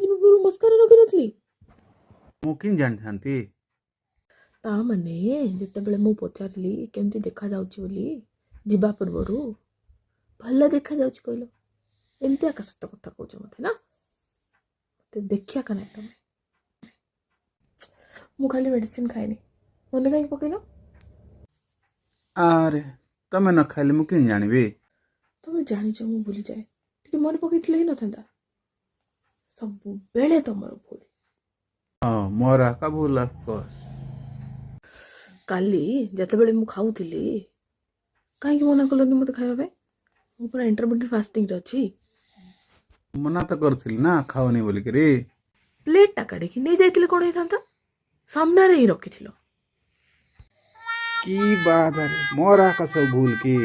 ଯିବା ପୂର୍ବରୁ ମସ୍କାରା ରଖିନଥିଲି। ମୁଁ କେମିତି ଜାଣିଥାନ୍ତି? ତା ମାନେ ଯେତେବେଳେ ମୁଁ ପଚାରିଲି କେମିତି ଦେଖାଯାଉଛି ବୋଲି ଯିବା ପୂର୍ବରୁ, ଭଲ ଦେଖାଯାଉଛି କହିଲ, ଏମିତି ଆକା ସତ କଥା କହୁଛ ମୋତେ ନା? ମତେ ଦେଖିବା କା ନାହିଁ ତମେ? ମୁଁ ଖାଲି ମେଡ଼ିସିନ ଖାଇନି, ମନେ କାହିଁକି ପକେଇଲ? ଆରେ ତମେ ନ ଖାଇଲେ ମୁଁ କେମିତି ଜାଣିବି? ତମେ ଜାଣିଛ ମୁଁ ଭୁଲିଯାଏ, ଟିକେ ମନେ ପକେଇଥିଲେ ହିଁ ନଥାନ୍ତା। ସବୁବେଳେ ତମର ଭୁଲ। ହଁ ମୋର ଆକା ଭୁଲ ଅଫକୋର୍ସ। କାଲି ଯେତେବେଳେ ମୁଁ ଖାଉଥିଲି କାହିଁକି ମନା କଲନି ମୋତେ ଖାଇବା ପାଇଁ? ମୁଁ ପୁରା ଇଣ୍ଟରମିଡ଼ିଏଟ୍ ଫାଷ୍ଟିଂରେ ଅଛି। ମନା ତ କରୁଥିଲି ନା ଖାଉନି ବୋଲିକିରି। ପ୍ଲେଟ୍ଟା କାଢ଼ିକି ନେଇ ଯାଇଥିଲେ କ'ଣ ହେଇଥାନ୍ତା? ସାମ୍ନାରେ ହିଁ ରଖିଥିଲ। କି ବାତରେ ମୋର ଆକା ସବୁ ଭୁଲ କି?